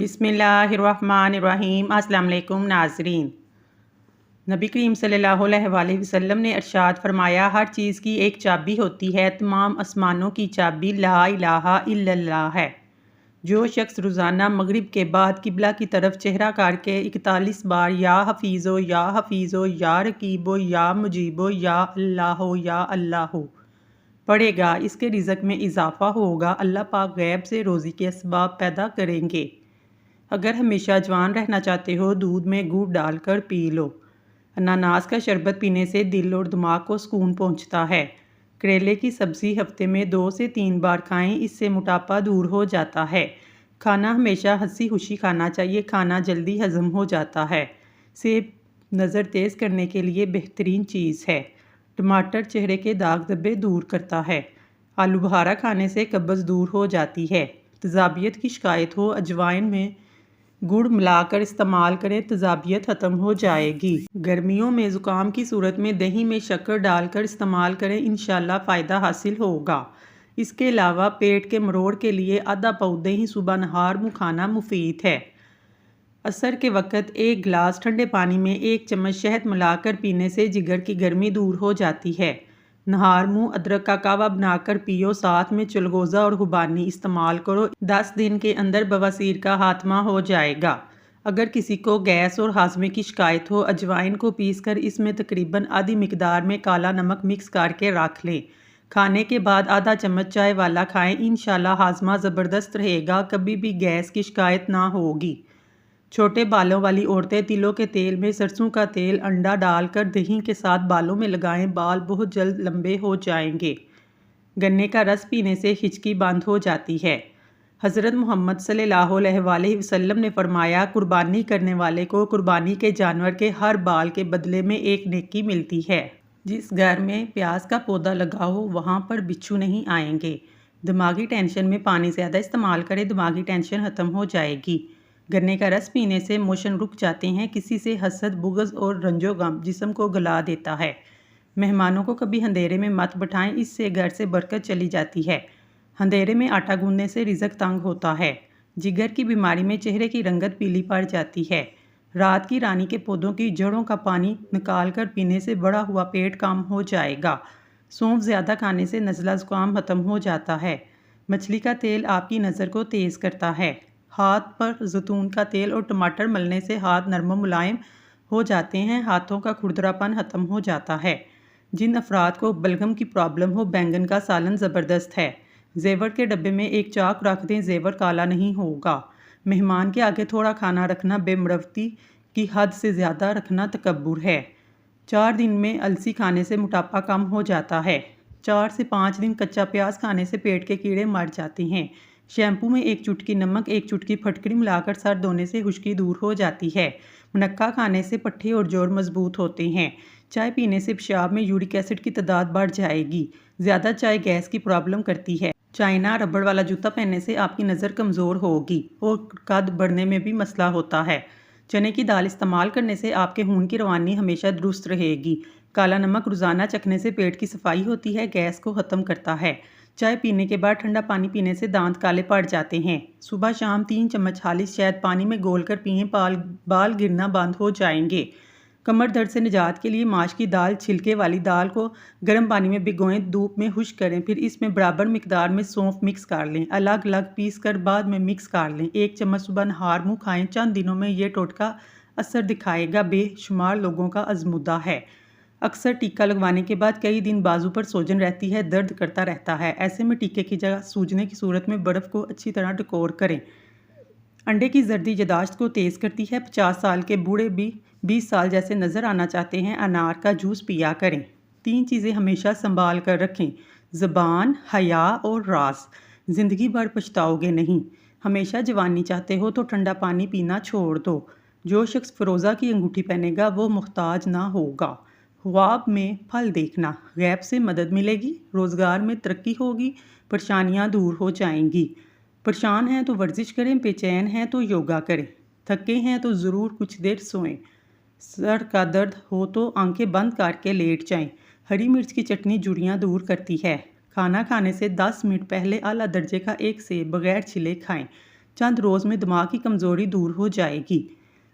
बिस्मिल्लाहिर्रहमानिर्रहीम। अस्सलाम वालेकुम नाज़रीन। नबी करीम सल्लल्लाहु अलैहि वसल्लम ने इरशाद फरमाया, हर चीज़ की एक चाबी होती है, तमाम आसमानों की चाबी ला इलाहा इल्लल्लाह है। जो शख्स रोज़ाना मगरिब के बाद किबला की तरफ चेहरा करके 41 बार या हफीज़ो या रकीबो या मुजीबो या अल्लाह पढ़ेगा, इसके रिज़्क़ में इजाफ़ा होगा। अल्लाह पाक गैब से रोज़ी के असबाब पैदा करेंगे। अगर हमेशा जवान रहना चाहते हो, दूध में गुड़ डालकर पी लो। अनानास का शरबत पीने से दिल और दिमाग को सुकून पहुंचता है। करेले की सब्ज़ी हफ्ते में 2 से 3 बार खाएं, इससे मोटापा दूर हो जाता है। खाना हमेशा हंसी खुशी खाना चाहिए, खाना जल्दी हज़म हो जाता है। सेब नज़र तेज़ करने के लिए बेहतरीन चीज़ है। टमाटर चेहरे के दाग धब्बे दूर करता है। आलू बुखारा खाने से कब्ज़ दूर हो जाती है। तेज़ाबियत की शिकायत हो, अजवाइन में गुड़ मिलाकर इस्तेमाल करें, तेज़ाबियत ख़त्म हो जाएगी। गर्मियों में ज़ुकाम की सूरत में दही में शक्कर डालकर इस्तेमाल करें, इंशाल्लाह फ़ायदा हासिल होगा। इसके अलावा पेट के मरोड़ के लिए आधा पाव दही सुबह नहार मुँह खाना मुफीद है। असर के वक़्त 1 गिलास ठंडे पानी में 1 चम्मच शहद मिलाकर पीने से जिगर की गर्मी दूर हो जाती है। नहार मुँह अदरक का कावा बनाकर पियो, साथ में चलगोज़ा और खुबानी इस्तेमाल करो। 10 दिन के अंदर बवासीर का खात्मा हो जाएगा। अगर किसी को गैस और हाजमे की शिकायत हो, अजवाइन को पीसकर इसमें तकरीबन आधी मिकदार में काला नमक मिक्स करके रख लें। खाने के बाद आधा चम्मच चाय वाला खाएं, इंशाल्लाह हाजमा ज़बरदस्त रहेगा, कभी भी गैस की शिकायत ना होगी। छोटे बालों वाली औरतें तिलों के तेल में सरसों का तेल अंडा डालकर दही के साथ बालों में लगाएं, बाल बहुत जल्द लंबे हो जाएंगे। गन्ने का रस पीने से हिचकी बंद हो जाती है। हज़रत मोहम्मद सल्लल्लाहु अलैहि वसल्लम ने फरमाया, कुर्बानी करने वाले को कुर्बानी के जानवर के हर बाल के बदले में एक नेकी मिलती है। जिस घर में प्याज का पौधा लगाओ, वहाँ पर बिच्छू नहीं आएंगे। दिमागी टेंशन में पानी ज़्यादा इस्तेमाल करें, दिमागी टेंशन ख़त्म हो जाएगी। गन्ने का रस पीने से मोशन रुक जाते हैं। किसी से हसद, बुग़्ज़ और रंजो गम जिस्म को गला देता है। मेहमानों को कभी अंधेरे में मत बिठाएं, इससे घर से बरकत चली जाती है। अंधेरे में आटा गूंदने से रिज़्क़ तंग होता है। जिगर की बीमारी में चेहरे की रंगत पीली पड़ जाती है। रात की रानी के पौधों की जड़ों का पानी निकाल कर पीने से बढ़ा हुआ पेट कम हो जाएगा। सौंफ ज़्यादा खाने से नज़ला ज़ुकाम ख़त्म हो जाता है। मछली का तेल आपकी नज़र को तेज़ करता है। हाथ पर जैतून का तेल और टमाटर मलने से हाथ नरम मुलायम हो जाते हैं, हाथों का खुरदरापन ख़त्म हो जाता है। जिन अफराद को बलगम की प्रॉब्लम हो, बैंगन का सालन ज़बरदस्त है। जेवर के डब्बे में एक चाक रख दें, जेवर काला नहीं होगा। मेहमान के आगे थोड़ा खाना रखना बेमरवती की हद से ज़्यादा रखना तकब्बुर है। 4 दिन में अलसी खाने से मोटापा कम हो जाता है। 4 से 5 दिन कच्चा प्याज खाने से पेट के कीड़े मर जाते हैं। शैम्पू में 1 चुटकी नमक, 1 चुटकी फटकरी मिलाकर सर धोने से खुश्की दूर हो जाती है। मुनक्का खाने से पट्टे और जोड़ मजबूत होते हैं। चाय पीने से पेशाब में यूरिक एसिड की तादाद बढ़ जाएगी। ज़्यादा चाय गैस की प्रॉब्लम करती है। चाइना रबड़ वाला जूता पहनने से आपकी नज़र कमज़ोर होगी और कद बढ़ने में भी मसला होता है। चने की दाल इस्तेमाल करने से आपके खून की रवानी हमेशा दुरुस्त रहेगी। काला नमक रोज़ाना चखने से पेट की सफाई होती है, गैस को ख़त्म करता है। चाय पीने के बाद ठंडा पानी पीने से दांत काले पड़ जाते हैं। सुबह शाम 3 चम्मच खालिस शहद पानी में घोलकर पिएं, बाल गिरना बंद हो जाएंगे। कमर दर्द से निजात के लिए माश की दाल, छिलके वाली दाल को गर्म पानी में भिगोएं, धूप में खुश्क करें, फिर इसमें बराबर मिकदार में सौंफ मिक्स कर लें। अलग अलग पीस कर बाद में मिक्स कर लें। 1 चम्मच सुबह नहार मुँह खाएं। चंद दिनों में ये टोटका असर दिखाएगा। बेशुमार लोगों का आजमुदा है। अक्सर टीका लगवाने के बाद कई दिन बाजू पर सोजन रहती है, दर्द करता रहता है। ऐसे में टीके की जगह सूजने की सूरत में बर्फ़ को अच्छी तरह डकोर करें। अंडे की जर्दी यादाश्त को तेज़ करती है। 50 साल के बूढ़े भी 20 साल जैसे नज़र आना चाहते हैं, अनार का जूस पिया करें। 3 चीज़ें हमेशा संभाल कर रखें, ज़बान, हया और रास। ज़िंदगी भर पछताओगे नहीं। हमेशा जवानी चाहते हो तो ठंडा पानी पीना छोड़ दो। जो शख्स फ़िरोज़ा की अंगूठी पहनेगा वो मुहताज ना होगा। ख्वाब में फल देखना, गैब से मदद मिलेगी, रोज़गार में तरक्की होगी, परेशानियाँ दूर हो जाएंगी। परेशान हैं तो वर्जिश करें, बेचैन हैं तो योगा करें, थके हैं तो ज़रूर कुछ देर सोएं। सर का दर्द हो तो आंखें बंद करके लेट जाएं। हरी मिर्च की चटनी झुर्रियाँ दूर करती है। खाना खाने से 10 मिनट पहले आला दर्जे का एक सेब बगैर छिले खाएं। चंद रोज़ में दिमाग की कमज़ोरी दूर हो जाएगी।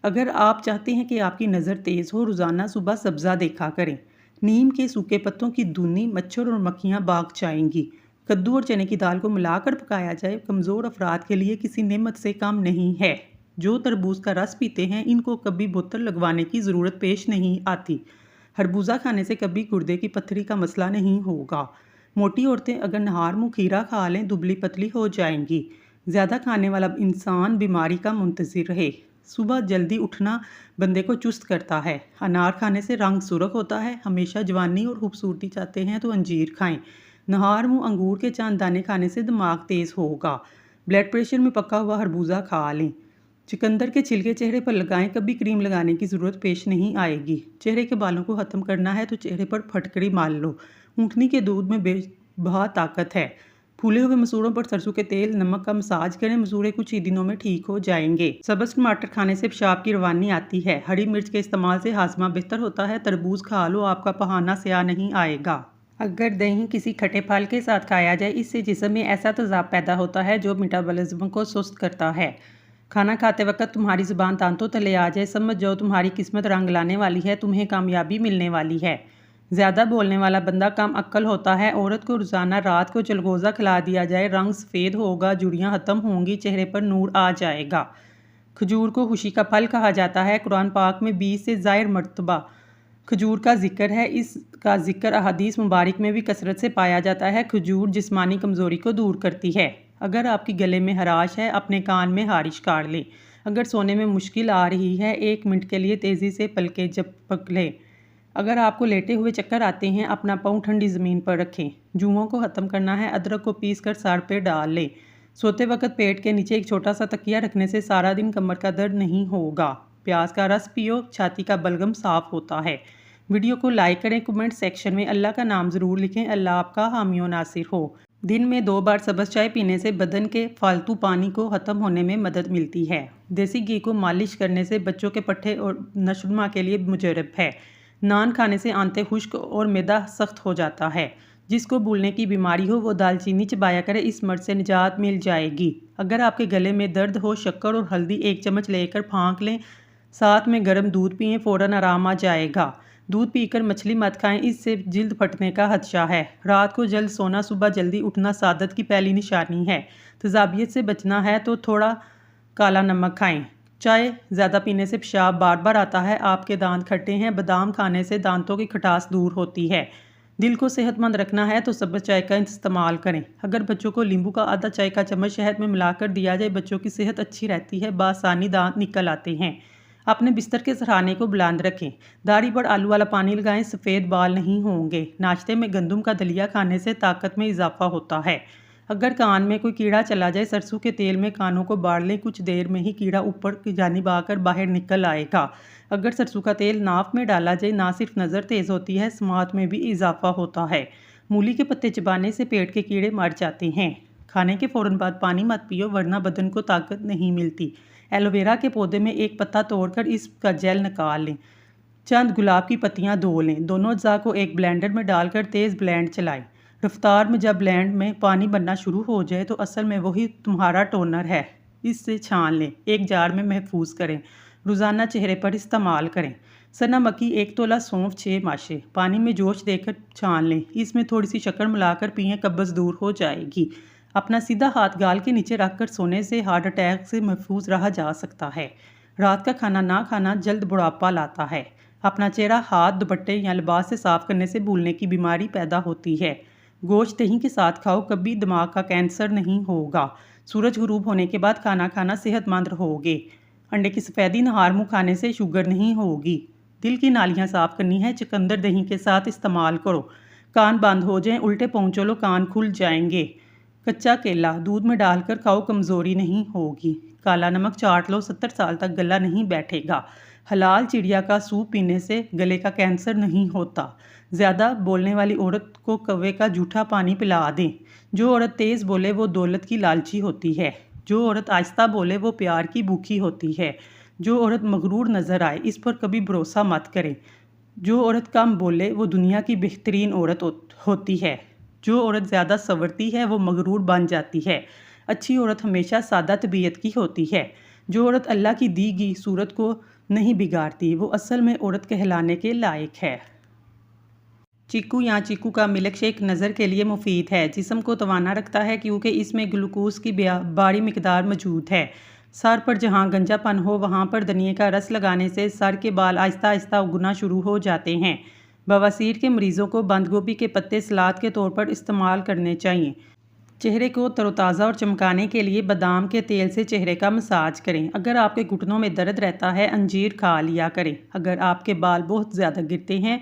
अगर आप चाहते हैं कि आपकी नज़र तेज़ हो, रोज़ाना सुबह सब्ज़ा देखा करें। नीम के सूखे पत्तों की धुनी मच्छर और मक्खियाँ भाग जाएंगी। कद्दू और चने की दाल को मिलाकर पकाया जाए, कमज़ोर अफराद के लिए किसी नेमत से कम नहीं है। जो तरबूज का रस पीते हैं, इनको कभी बोतल लगवाने की ज़रूरत पेश नहीं आती। खरबूजा खाने से कभी गुर्दे की पत्थरी का मसला नहीं होगा। मोटी औरतें अगर नहार मुँह खीरा खा लें, दुबली पतली हो जाएंगी। ज़्यादा खाने वाला इंसान बीमारी का मुंतज़िर रहे। सुबह जल्दी उठना बंदे को चुस्त करता है। अनार खाने से रंग सुर्ख होता है। हमेशा जवानी और खूबसूरती चाहते हैं तो अंजीर खाएं। नहार मुँह अंगूर के चांद दाने खाने से दिमाग तेज़ होगा। ब्लड प्रेशर में पका हुआ खरबूजा खा लें। चुकंदर के छिलके चेहरे पर लगाएं, कभी क्रीम लगाने की ज़रूरत पेश नहीं आएगी। चेहरे के बालों को ख़त्म करना है तो चेहरे पर फटकड़ी मार लो। ऊँटनी के दूध में बेबहा ताकत है। फूले हुए मसूरों पर सरसों के तेल नमक का मसाज करें, मसूरे कुछ ही दिनों में ठीक हो जाएंगे। सब्ज़ टमाटर खाने से पेशाब की रवानी आती है। हरी मिर्च के इस्तेमाल से हाजमा बेहतर होता है। तरबूज खा लो, आपका पहाना स्याह नहीं आएगा। अगर दही किसी खट्टे फल के साथ खाया जाए, इससे जिस्म में ऐसा तेज़ाब पैदा होता है जो मेटाबॉलिज्म को सुस्त करता है। खाना खाते वक्त तुम्हारी ज़ुबान दांतों तले आ जाए, समझ जाओ तुम्हारी किस्मत रंग लाने वाली है, तुम्हें कामयाबी मिलने वाली है। ज़्यादा बोलने वाला बंदा कम अक्ल होता है। औरत को रोज़ाना रात को चलगोज़ा खिला दिया जाए, रंग सफ़ेद होगा, जुड़ियाँ ख़त्म होंगी, चेहरे पर नूर आ जाएगा। खजूर को खुशी का फल कहा जाता है। कुरान पाक में 20 से ज़ायद मरतबा खजूर का जिक्र है। इसका जिक्र अहादीस मुबारक में भी कसरत से पाया जाता है। खजूर जिस्मानी कमज़ोरी को दूर करती है। अगर आपके गले में हराश है, अपने कान में हारिश काट लें। अगर सोने में मुश्किल आ रही है, 1 मिनट के लिए तेज़ी से पलकें झपक लें। अगर आपको लेटे हुए चक्कर आते हैं, अपना पाँव ठंडी ज़मीन पर रखें। जुओं को ख़त्म करना है, अदरक को पीस कर सर पे डाल लें। सोते वक्त पेट के नीचे एक छोटा सा तकिया रखने से सारा दिन कमर का दर्द नहीं होगा। प्याज का रस पियो, छाती का बलगम साफ़ होता है। वीडियो को लाइक करें, कमेंट सेक्शन में अल्लाह का नाम ज़रूर लिखें। अल्लाह आपका हामी व नासिर हो। दिन में 2 बार सब्ज़ चाय पीने से बदन के फालतू पानी को ख़त्म होने में मदद मिलती है। देसी घी को मालिश करने से बच्चों के पट्टे और नशुमा के लिए मुजरब है। नान खाने से आंतें खुश्क और मैदा सख्त हो जाता है। जिसको भूलने की बीमारी हो वो दालचीनी चबाया करे, इस मर्ज से निजात मिल जाएगी। अगर आपके गले में दर्द हो, शक्कर और हल्दी 1 चम्मच लेकर फाँक लें, साथ में गर्म दूध पिएं, फ़ौरन आराम आ जाएगा। दूध पीकर मछली मत खाएं, इससे जिल्द फटने का खदशा है। रात को जल्द सोना, सुबह जल्दी उठना सादत की पहली निशानी है। तेज़ाबियत से बचना है तो थोड़ा काला नमक खाएं। चाय ज़्यादा पीने से पेशाब बार बार आता है। आपके दांत खट्टे हैं, बादाम खाने से दांतों की खटास दूर होती है। दिल को सेहतमंद रखना है तो सब्ज़ चाय का इस्तेमाल करें। अगर बच्चों को नींबू का आधा चाय का चम्मच शहद में मिलाकर दिया जाए, बच्चों की सेहत अच्छी रहती है, बासानी दांत निकल आते हैं। अपने बिस्तर के सराहने को बुलंद रखें। दाढ़ी पर आलू वाला पानी लगाएं, सफ़ेद बाल नहीं होंगे। नाश्ते में गंदम का दलिया खाने से ताकत में इजाफा होता है। अगर कान में कोई कीड़ा चला जाए, सरसों के तेल में कानों को बाड़ लें, कुछ देर में ही कीड़ा ऊपर की जानिब आकर बाहर निकल आएगा। अगर सरसों का तेल नाक में डाला जाए, ना सिर्फ नज़र तेज़ होती है, समात में भी इजाफा होता है। मूली के पत्ते चबाने से पेट के कीड़े मर जाते हैं। खाने के फ़ौरन बाद पानी मत पियो, वरना बदन को ताकत नहीं मिलती। एलोवेरा के पौधे में एक पत्ता तोड़कर इसका जेल निकाल लें। चंद गुलाब की पत्तियां धो लें। दोनों अज्जा को एक ब्लेंडर में डालकर तेज़ ब्लेंड चलाएं। रफ्तार में जब ब्लेंड में पानी बनना शुरू हो जाए तो असल में वही तुम्हारा टोनर है। इससे छान लें, एक जार में महफूज करें। रोज़ाना चेहरे पर इस्तेमाल करें। सना मक्की 1 तोला, सौंफ 6 माशे पानी में जोश देकर छान लें। इसमें थोड़ी सी शक्कर मिलाकर पिएं, कब्ज़ दूर हो जाएगी। अपना सीधा हाथ गाल के नीचे रखकर सोने से हार्ट अटैक से महफूज रहा जा सकता है। रात का खाना ना खाना जल्द बुढ़ापा लाता है। अपना चेहरा हाथ, दुपट्टे या लिबास से साफ करने से भूलने की बीमारी पैदा होती है। गोश्त दही के साथ खाओ, कभी दिमाग का कैंसर नहीं होगा। सूरज गुरूब होने के बाद खाना खाना सेहतमंद रहोगे। अंडे की सफ़ेदी नहार मुँह खाने से शुगर नहीं होगी। दिल की नालियाँ साफ़ करनी है, चुकंदर दही के साथ इस्तेमाल करो। कान बंद हो जाएं, उल्टे पाँव चलो, कान खुल जाएंगे। कच्चा केला दूध में डालकर खाओ, कमज़ोरी नहीं होगी। काला नमक चाट लो, 70 साल तक गला नहीं बैठेगा। हलाल चिड़िया का सूप पीने से गले का कैंसर नहीं होता। ज़्यादा बोलने वाली औरत को कौवे का जूठा पानी पिला दें। जो औरत तेज़ बोले वो दौलत की लालची होती है। जो औरत आहिस्ता बोले वो प्यार की भूखी होती है। जो औरत मगरूर नज़र आए, इस पर कभी भरोसा मत करें। जो औरत कम बोले वो दुनिया की बेहतरीन औरत होती है। जो औरत ज़्यादा संवरती है वो मगरूर बन जाती है। अच्छी औरत हमेशा सादा तबीयत की होती है। जो औरत अल्लाह की दी गई सूरत को नहीं बिगाड़ती वो असल में औरत कहलाने के लायक है। चीकू या चीकू का मिल्क शेक नज़र के लिए मुफीद है, जिस्म को तवाना रखता है क्योंकि इसमें ग्लूकोज की बड़ी मिकदार मौजूद है। सर पर जहाँ गंजापन हो वहाँ पर धनिए का रस लगाने से सर के बाल आहिस्ता आहिस्ता उगना शुरू हो जाते हैं। बवासीर के मरीज़ों को बंद गोभी के पत्ते सलाद के तौर पर इस्तेमाल करने चाहिए। चेहरे को तरोताज़ा और चमकाने के लिए बादाम के तेल से चेहरे का मसाज करें। अगर आपके घुटनों में दर्द रहता है अंजीर खा लिया करें। अगर आपके बाल बहुत ज़्यादा गिरते हैं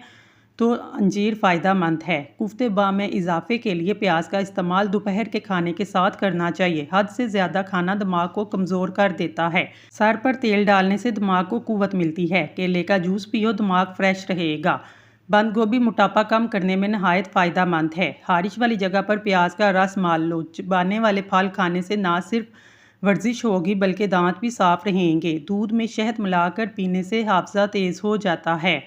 तो अंजीर फ़ायदा मंद है। कुफ्ते बा में इजाफे के लिए प्याज का इस्तेमाल दोपहर के खाने के साथ करना चाहिए। हद से ज़्यादा खाना दिमाग को कमज़ोर कर देता है। सर पर तेल डालने से दिमाग को कुव्वत मिलती है। केले का जूस पियो, दिमाग फ्रेश रहेगा। बंद गोभी मोटापा कम करने में नहायत फ़ायदा मंद है। हारिश वाली जगह पर प्याज का रस मार लो। चबाने वाले फल खाने से ना सिर्फ वर्जिश होगी बल्कि दांत भी साफ रहेंगे। दूध में शहद मिलाकर पीने से हाफजा तेज़ हो जाता है।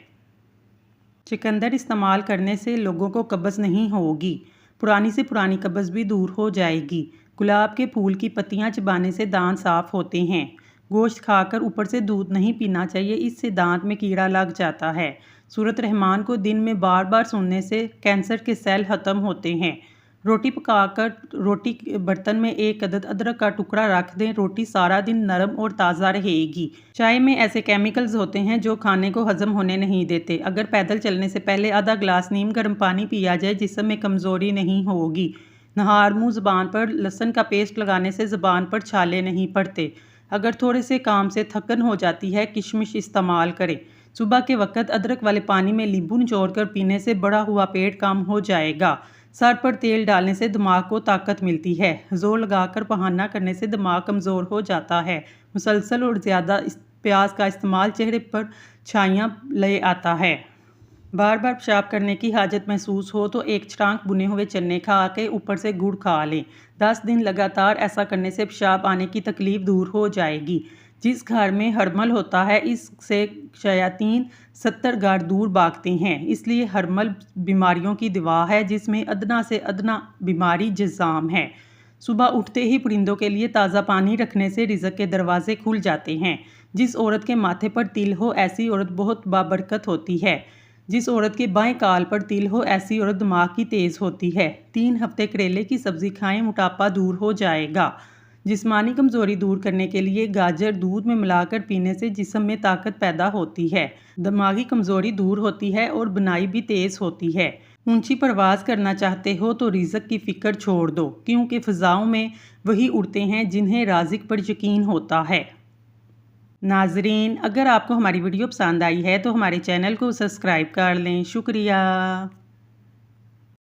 चुकंदर इस्तेमाल करने से लोगों को कब्ज़ नहीं होगी। पुरानी से पुरानी कब्ज़ भी दूर हो जाएगी। गुलाब के फूल की पत्तियां चबाने से दांत साफ होते हैं। गोश्त खाकर ऊपर से दूध नहीं पीना चाहिए, इससे दांत में कीड़ा लग जाता है। सूरत रहमान को दिन में बार बार सुनने से कैंसर के सेल ख़त्म होते हैं। रोटी पकाकर रोटी बर्तन में एक अदद अदरक का टुकड़ा रख दें। रोटी सारा दिन नरम और ताज़ा रहेगी। चाय में ऐसे केमिकल्स होते हैं जो खाने को हजम होने नहीं देते। अगर पैदल चलने से पहले आधा गिलास नीम गर्म पानी पिया जाए जिस्म में कमज़ोरी नहीं होगी। नहार मुँह ज़बान पर लहसुन का पेस्ट लगाने से ज़बान पर छाले नहीं पड़ते। अगर थोड़े से काम से थकन हो जाती है किशमिश इस्तेमाल करें। सुबह के वक्त अदरक वाले पानी में नींबू निचोड़ कर पीने से बढ़ा हुआ पेट कम हो जाएगा। सर पर तेल डालने से दिमाग को ताकत मिलती है। जोर लगाकर बहाना करने से दिमाग कमज़ोर हो जाता है। मुसलसल और ज़्यादा प्याज का इस्तेमाल चेहरे पर छाइयाँ ले आता है। बार बार पेशाब करने की हाजत महसूस हो तो एक छटांक बुने हुए चने खा के ऊपर से गुड़ खा लें। 10 दिन लगातार ऐसा करने से पेशाब आने की तकलीफ दूर हो जाएगी। जिस घर में हरमल होता है इससे शयातीन 70 गार दूर भागते हैं। इसलिए हरमल बीमारियों की दवा है जिसमें अदना से अदना बीमारी जज़ाम है। सुबह उठते ही परिंदों के लिए ताज़ा पानी रखने से रिज़्क के दरवाजे खुल जाते हैं। जिस औरत के माथे पर तिल हो ऐसी औरत बहुत बाबरकत होती है। जिस औरत के बाएं काल पर तिल हो ऐसी औरत दिमाग की तेज़ होती है। 3 हफ्ते करेले की सब्ज़ी खाएं, मोटापा दूर हो जाएगा। जिस्मानी कमज़ोरी दूर करने के लिए गाजर दूध में मिलाकर पीने से जिस्म में ताकत पैदा होती है। दिमागी कमज़ोरी दूर होती है और बनाई भी तेज़ होती है। ऊंची परवाज़ करना चाहते हो तो रिज़्क की फ़िक्र छोड़ दो, क्योंकि फ़िज़ाओं में वही उड़ते हैं जिन्हें राज़िक पर यकीन होता है। नाजरीन, अगर आपको हमारी वीडियो पसंद आई है तो हमारे चैनल को सब्सक्राइब कर लें। शुक्रिया।